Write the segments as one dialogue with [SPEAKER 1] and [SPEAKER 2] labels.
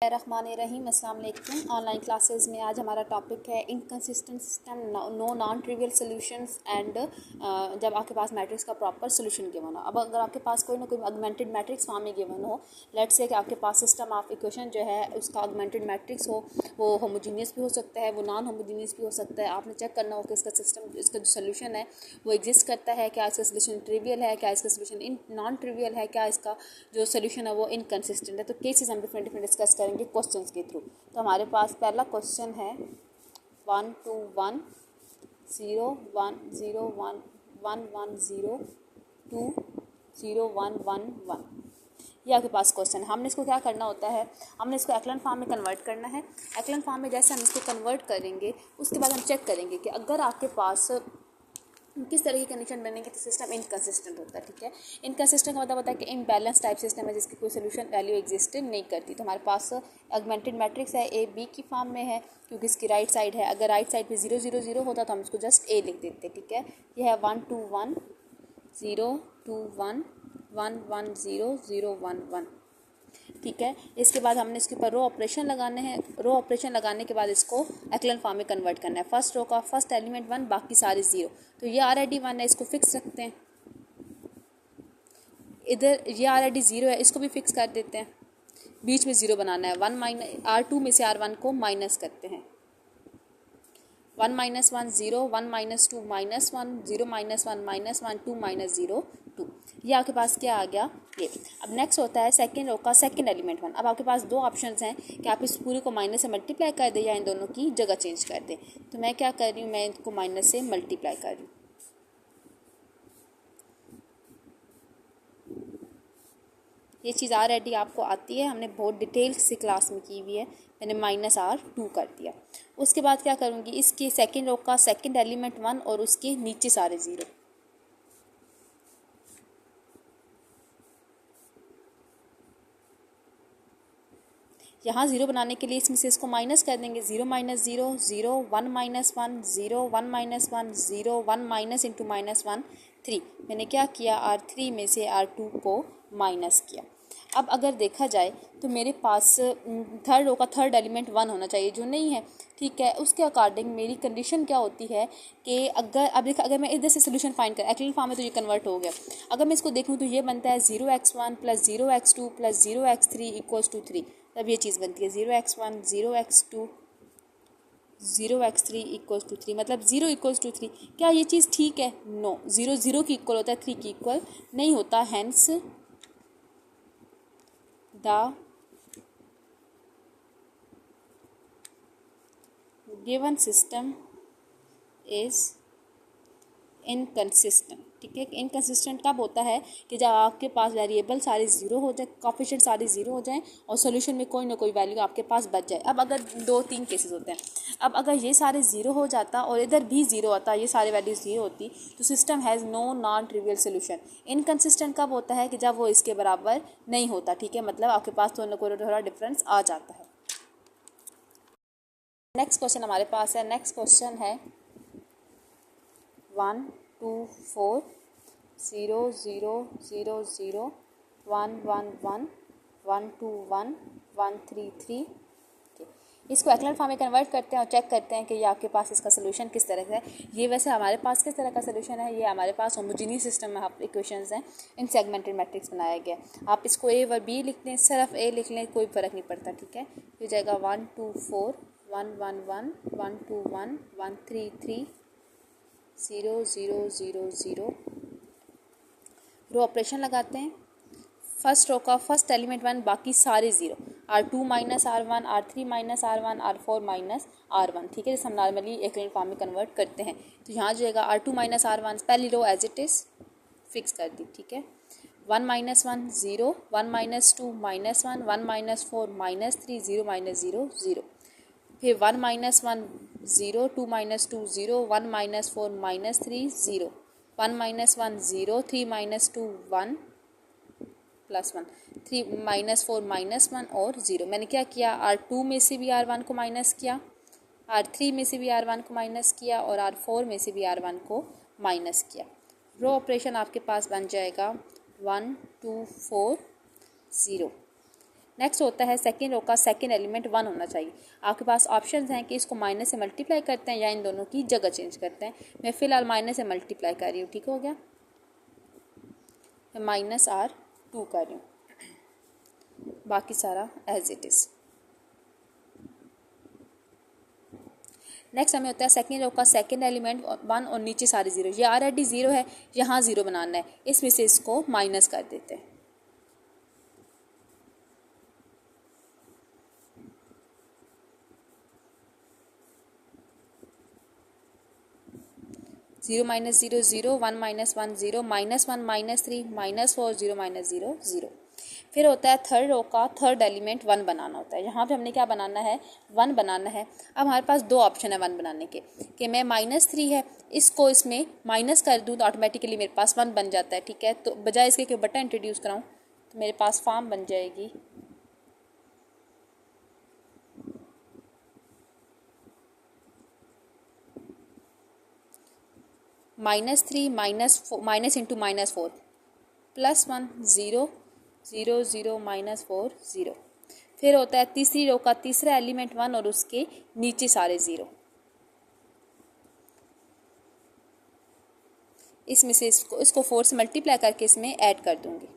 [SPEAKER 1] रहीम अस्सलाम वालेकुम। Online classes में आज हमारा टॉपिक है inconsistent system, no non trivial solutions and जब आपके पास मैट्रिक्स का प्रॉपर सॉल्यूशन गिवन हो। अब अगर आपके पास कोई ना कोई ऑगमेंटेड मैट्रिक्स फॉर्म में गिवन हो, लेट्स से कि आपके पास सिस्टम ऑफ इक्वेशन जो है उसका ऑगमेंटेड मैट्रिक्स हो, वो होमोजीनियस भी हो सकता है, वो नॉन होमोजीनियस भी हो सकता है। आपने चेक करना हो कि इसका सिस्टम, इसका जो सोल्यूशन है वो एग्जिस्ट करता है, क्या इसका सोल्यूशन ट्रिवियल है, क्या इसका सोल्यूशन नॉन ट्रिवियल है, क्या इसका जो सोल्यूशन है वो इनकंसिस्टेंट है। तो केसेस हम डिफरेंट डिस्कस करेंगे क्वेश्चंस के थ्रू। तो हमारे पास पहला क्वेश्चन है 1 2 1 0 1 0 1 1 1 0 2 0 1 1 1। ये आपके पास क्वेश्चन है। हमने इसको क्या करना होता है, हमने इसको एक्लन फॉर्म में कन्वर्ट करना है। एक्लन फॉर्म में जैसे हम इसको कन्वर्ट करेंगे उसके बाद हम चेक करेंगे कि अगर आपके पास किस तरह की कंडीशन बनेगी तो सिस्टम इनकंसिस्टेंट होता है। ठीक है, इनकंसिस्टेंट का मतलब होता है कि इम्बैलेंस टाइप सिस्टम है जिसकी कोई सोल्यूशन वैल्यू एग्जिस्ट नहीं करती। तो हमारे पास ऑगमेंटेड मैट्रिक्स है, ए बी की फॉर्म में है क्योंकि इसकी राइट साइड है। अगर राइट साइड पे 0 0 0 होता तो हम इसको जस्ट ए लिख देते। ठीक है, ये है 1 2 1 0 2 1 1 1 0 0 1 1। ठीक है, इसके बाद हमने इसके ऊपर रो ऑपरेशन लगाने हैं। रो ऑपरेशन लगाने के बाद इसको एक्लन फॉर्म में कन्वर्ट करना है। फर्स्ट रो का फर्स्ट एलिमेंट 1, बाकी सारे 0। तो ये ऑलरेडी 1 है, इसको फिक्स रखते हैं। इधर ये ऑलरेडी 0 है, इसको भी फिक्स कर देते हैं। बीच में 0 बनाना है। 1 माइनस R2 में से R1 को माइनस करते हैं। 1 minus 1 0, 1 minus 2 minus 1, 0 minus 1 minus 1, 2 minus 0 2। ये आपके पास क्या आ गया, ये। अब नेक्स्ट होता है सेकेंड रो का सेकेंड एलिमेंट 1। अब आपके पास दो ऑप्शंस हैं कि आप इस पूरे को माइनस से मल्टीप्लाई कर दें या इन दोनों की जगह चेंज कर दें। तो मैं क्या कर रही हूँ, मैं इनको माइनस से मल्टीप्लाई कर रही हूँ। ये चीज़ ऑलरेडी आपको आती है, हमने बहुत डिटेल से क्लास में की हुई है। मैंने -R2 कर दिया। उसके बाद क्या करूँगी, इसके सेकेंड रो का सेकेंड एलिमेंट 1 और उसके नीचे सारे 0। यहाँ 0 बनाने के लिए इसमें से इसको माइनस कर देंगे। 0 minus 0 0, 1 minus 1 0, 1 minus 1 0, 1 minus into -1 3। मैंने क्या किया, R3 में से R2 को माइनस किया। अब अगर देखा जाए तो मेरे पास थर्ड रो का थर्ड एलिमेंट 1 होना चाहिए, जो नहीं है। ठीक है, उसके अकॉर्डिंग मेरी कंडीशन क्या होती है कि अगर मैं इधर से सोल्यूशन फाइंड कर एक्लन फॉर्म में तो ये कन्वर्ट हो गया। अगर मैं इसको देखूँ तो ये बनता है 0x1 + 0x2 + 0x3 = 3। तब ये चीज़ बनती है 0x1 0x2 0x3 = 3, मतलब 0 = 3। क्या ये चीज़ ठीक है? नो, 0 0 की इक्वल होता है, 3 की इक्वल नहीं होता। Hence the given system is inconsistent. ठीक है, इनकंसिस्टेंट कब होता है कि जब आपके पास वेरिएबल सारे 0 हो जाए, कोएफिशिएंट सारे 0 हो जाएं और सॉल्यूशन में कोई ना कोई वैल्यू आपके पास बच जाए। अब अगर 2-3 केसेस होते हैं। अब अगर ये सारे 0 हो जाता और इधर भी 0 आता, ये सारे वैल्यूज 0 होती, तो system has no non trivial solution. Inconsistent कब होता है कि जब वो इसके बराबर नहीं होता। ठीक है, मतलब आपके पास तो थोड़ा डिफरेंस आ जाता है। नेक्स्ट क्वेश्चन हमारे पास है। नेक्स्ट क्वेश्चन है 1 2 4 0 0 0 0 1 1 1 1 2 1 1 3 3। इसको एक्लन फॉर्म में कन्वर्ट करते हैं और चेक करते हैं कि ये आपके पास इसका सोल्यूशन किस तरह का है। ये वैसे हमारे पास किस तरह का सोल्यूशन है, ये हमारे पास होमोजीनियस सिस्टम में आप इक्वेशंस हैं, इन सेगमेंटेड मैट्रिक्स बनाया गया। आप इसको ए व बी लिख लें, सिर्फ ए लिख लें, कोई फ़र्क नहीं पड़ता। ठीक है, हो जाएगा 1 2 4 1 1 1 1 2 1 1 3 3 0 0 0 0। रो ऑपरेशन लगाते हैं। फर्स्ट रो का फर्स्ट एलिमेंट 1, बाकी सारे 0। R2 minus R1, R3 minus R1, R4 minus R1। ठीक है, जैसे हम नॉर्मली एक्लन फॉर्म में कन्वर्ट करते हैं। तो यहाँ जो है R2 माइनस R1, पहली रो एज इट इज़ फिक्स कर दी। ठीक है, 1 minus 1 0, 1 minus 2 minus 1, 1 minus 4 minus 3, 0 minus 0 0। फिर 1 minus 1 0, 2 minus 2 0, 1 minus 4 minus 3 0, 1 minus 1 0, 3 minus 2 1 +1, 3 minus 4 -1 और 0। मैंने क्या किया, R2 में से भी R1 को माइनस किया, R3 में से भी R1 को माइनस किया और R4 में से भी R1 को माइनस किया। रो ऑपरेशन आपके पास बन जाएगा 1 2 4 0। नेक्स्ट होता है सेकेंड रो का सेकेंड एलिमेंट 1 होना चाहिए। आपके पास ऑप्शंस हैं कि इसको माइनस से मल्टीप्लाई करते हैं या इन दोनों की जगह चेंज करते हैं। मैं फ़िलहाल माइनस से मल्टीप्लाई कर रही हूँ, ठीक हो गया, मैं -R2 कर रही हूँ, बाकी सारा एज इट इज़। नेक्स्ट हमें होता है सेकेंड रो का सेकेंड एलिमेंट 1 और नीचे सारे जीरो। ये ऑलरेडी ज़ीरो है, यहाँ ज़ीरो बनाना है, इसमें से इसको माइनस कर देते हैं। Zero minus zero zero, 1 minus 1 0, -1 -3 -4 0 -0 0। फिर होता है थर्ड रो का थर्ड एलिमेंट 1 बनाना होता है। यहाँ पे हमने क्या बनाना है, 1 बनाना है। अब हमारे पास दो ऑप्शन है 1 बनाने के, कि मैं -3 है इसको इसमें माइनस कर दूँ तो ऑटोमेटिकली मेरे पास 1 बन जाता है, ठीक है। तो बजाय इसके कि बटा इंट्रोड्यूस कराऊँ तो मेरे पास फॉर्म बन जाएगी -3 माइनस इंटू -4 +1 0 0 0 -4 0। फिर होता है तीसरी रो का तीसरा एलिमेंट 1 और उसके नीचे सारे ज़ीरो। इसमें से इसको 4 से मल्टीप्लाई करके इसमें ऐड कर दूंगी,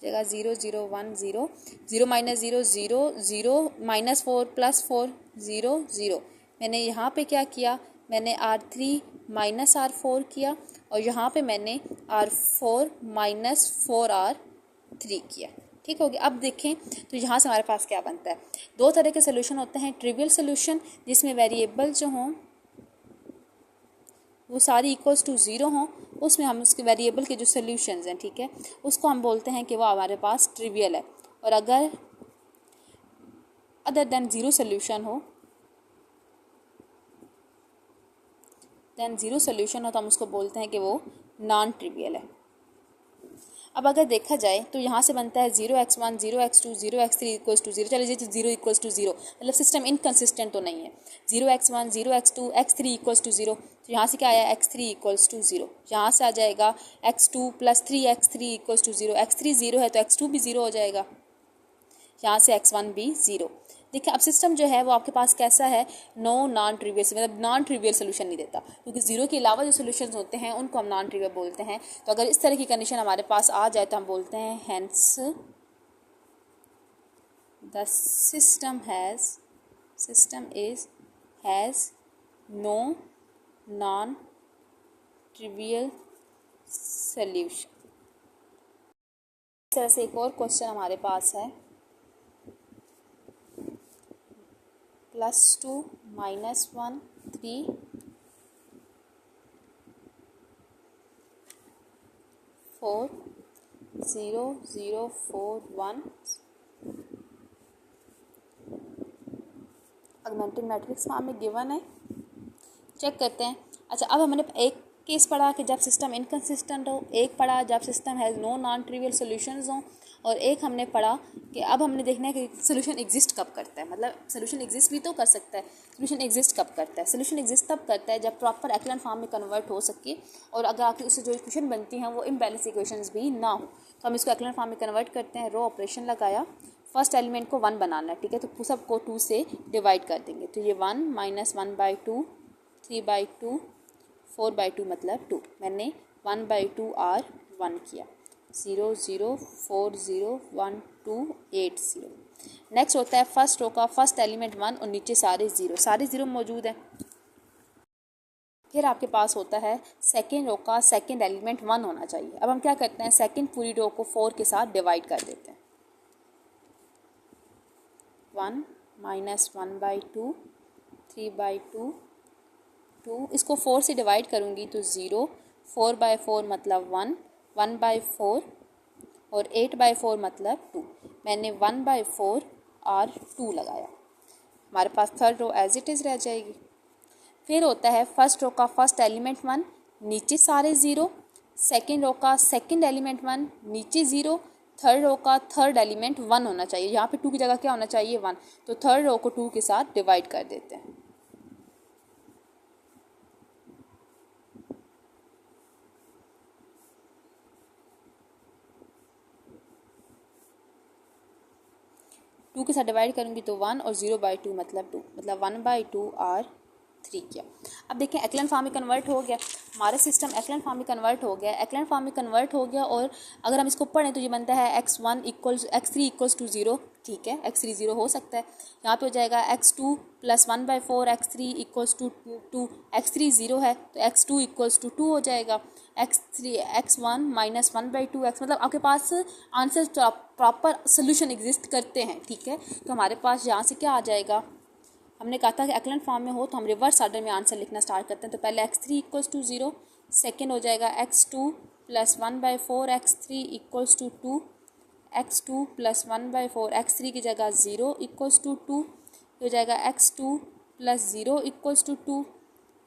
[SPEAKER 1] जगह 0 0 1 0 0 माइनस 0 0 0 -4 +4 0 0। मैंने यहाँ पे क्या किया, मैंने R3 -R4 किया और यहाँ पे मैंने R4 -4R3 किया, ठीक हो गया। अब देखें तो यहाँ से हमारे पास क्या बनता है, दो तरह के सोल्यूशन होते हैं। ट्रिवियल सोल्यूशन जिसमें वेरिएबल जो हों वो सारी इक्वल्स टू ज़ीरो हों, उसमें हम उसके वेरिएबल के जो सोल्यूशंस हैं, ठीक है, उसको हम बोलते हैं कि वो हमारे पास ट्रिवियल है। और अगर अदर देन ज़ीरो सोल्यूशन हो, तो हम उसको बोलते हैं कि वो नॉन ट्रिवियल है। अब अगर देखा जाए तो यहाँ से बनता है 0x1 0x2 0x3 equals to 0। चलिए जी 0 इक्वल्स टू 0, मतलब सिस्टम इनकन्सिस्टेंट तो नहीं है। 0x1 0x2 x3 equals to 0, तो यहाँ से क्या आया x3 इक्वल्स टू 0। यहाँ से आ जाएगा x2 + 3x3 equals to 0। x3 0 है तो x2 भी 0 हो जाएगा, यहाँ से x1 भी 0। देखिए अब सिस्टम जो है वो आपके पास कैसा है, नॉन ट्रिवियल, मतलब नॉन ट्रिवियल सोल्यूशन नहीं देता, क्योंकि ज़ीरो के अलावा जो सोल्यूशंस होते हैं उनको हम नॉन ट्रिवियल बोलते हैं। तो अगर इस तरह की कंडीशन हमारे पास आ जाए तो हम बोलते हैं hence the system has no non trivial solution. इस तरह से एक और क्वेश्चन हमारे पास है, +2 -1 3 4 0 0 4 1 ऑगमेंटेड मैट्रिक्स फॉर्म में गिवन है। चेक करते हैं। अच्छा, अब हमने एक केस पढ़ा कि जब सिस्टम इनकन्सिस्टेंट हो, एक पढ़ा जब system has no non trivial solutions हों, और एक हमने पढ़ा कि अब हमने देखना है कि सोल्यूशन एग्जिस्ट कब करता है। मतलब सोल्यूशन एग्जिस्ट भी तो कर सकता है, सोल्यूशन एग्जिस्ट कब करता है। सोल्यूशन एग्जिस्ट तब करता है जब प्रॉपर एक्लन फॉर्म में कन्वर्ट हो सके, और अगर आपकी उससे जो इक्वेशन बनती हैं वो इम्बैलेंस इक्वेशंस भी ना हो, तो हम इसको एक्लन फॉर्म में कन्वर्ट करते हैं। रो ऑपरेशन लगाया, फर्स्ट एलिमेंट को 1 बनाना है, ठीक है, तो सबको 2 से डिवाइड कर देंगे। तो ये 1 -1/2 3/2 4/2 मतलब 2। मैंने 1/2 R1 किया। 0 0 4 0 1 2 8 0। नेक्स्ट होता है फर्स्ट रो का फर्स्ट एलिमेंट 1 और नीचे सारे ज़ीरो मौजूद हैं। फिर आपके पास होता है सेकेंड रो का सेकेंड एलिमेंट 1 होना चाहिए। अब हम क्या करते हैं, सेकेंड पूरी रो को 4 के साथ डिवाइड कर देते हैं। 1 -1/2 3/2 2, इसको 4 से डिवाइड करूँगी तो 0, 4/4 मतलब 1, 1/4 और 8/4 मतलब 2। मैंने 1/4 R2 लगाया, हमारे पास third row as it is रह जाएगी। फिर होता है फर्स्ट रो का फर्स्ट एलिमेंट 1, नीचे सारे ज़ीरो। सेकेंड रो का सेकेंड एलिमेंट 1, नीचे ज़ीरो। थर्ड रो का थर्ड एलिमेंट 1 होना चाहिए, यहाँ पे 2 की जगह क्या होना चाहिए, 1। तो थर्ड रो को 2 के साथ डिवाइड कर देते हैं। 2 के साथ डिवाइड करूँगी तो 1 और 0/2 मतलब 2, मतलब 1/2 और 3 किया। अब देखें एक्लन फॉर्म में कन्वर्ट हो गया, हमारा सिस्टम एक्लन फॉर्म में कन्वर्ट हो गया, एक्लन फॉर्म में कन्वर्ट हो गया। और अगर हम इसको पढ़ें तो ये बनता है x1 equals x3 equals to 0, ठीक है, x3 0 हो सकता है। यहाँ पे हो जाएगा x2 plus 1/4 x3 equals to 2, x3 0 है तो x2 इक्वल्स टू 2 हो जाएगा। x1 माइनस 1/2 x, मतलब आपके पास आंसर प्रॉपर सोल्यूशन एग्जिस्ट करते हैं, ठीक है। तो हमारे पास यहाँ से क्या आ जाएगा, हमने कहा था कि एक्लन फॉर्म में हो तो हम रिवर्स ऑर्डर में आंसर लिखना स्टार्ट करते हैं। तो पहले x3 इक्वल्स टू 0, सेकेंड हो जाएगा x2 plus 1/4 x3 equals to 2, x2 plus 1/4 x3 की जगह 0 इक्वल्स टू 2, हो जाएगा x2 plus 0 equals to 2,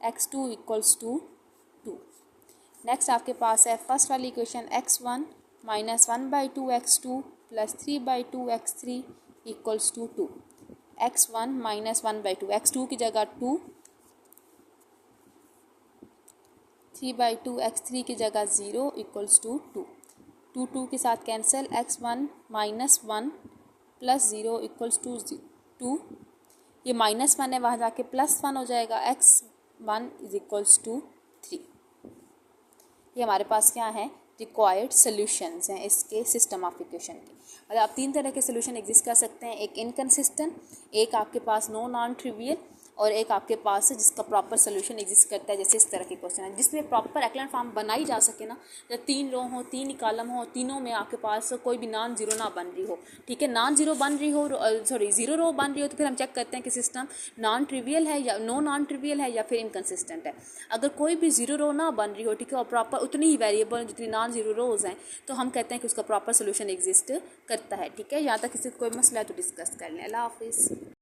[SPEAKER 1] x2 equals to 2। Next आपके पास है फर्स्ट वाली equation x1 minus 1/2 x2 plus 3/2 x3 equals to 2, x1 minus 1/2 x2 की जगह 2, 3/2 x3 की जगह 0 इक्वल्स टू 2, 2 के साथ cancel, x1 minus 1 plus 0 equals to 2, ये -1 है वहाँ जाके +1 हो जाएगा, x1 इज इक्वल्स टू 3। ये हमारे पास क्या है, रिक्वायर्ड सोल्यूशंस हैं इसके सिस्टम ऑफ इक्वेशन के। मतलब आप 3 तरह के सोल्यूशन एग्जिस्ट कर सकते हैं, एक इनकंसिस्टेंट, एक आपके पास नॉन ट्रिवियल, और एक आपके पास जिसका प्रॉपर सोल्यूशन एग्जिस्ट करता है, जैसे इस तरह के क्वेश्चन है जिसमें प्रॉपर एक्लन फॉर्म बनाई जा सके ना, जब 3 रो हो 3 कॉलम हो, तीनों में आपके पास कोई भी नॉन जीरो ना बन रही हो, ठीक है, नॉन जीरो बन रही हो, सॉरी 0 रो बन रही हो, तो फिर हम चेक करते हैं कि सिस्टम नॉन ट्रिवियल है या नॉन ट्रिवियल है या फिर इनकंसिस्टेंट है। अगर कोई भी 0 रो ना बन रही हो, ठीक है, और प्रॉपर उतनी ही वेरिएबल जितनी नॉन जीरो रोज हैं, तो हम कहते हैं कि उसका प्रॉपर सोल्यूशन एग्जिस्ट करता है, ठीक है। यहाँ तक किसी को कोई मसला है तो डिस्कस कर लें। अल्लाह हाफिज़।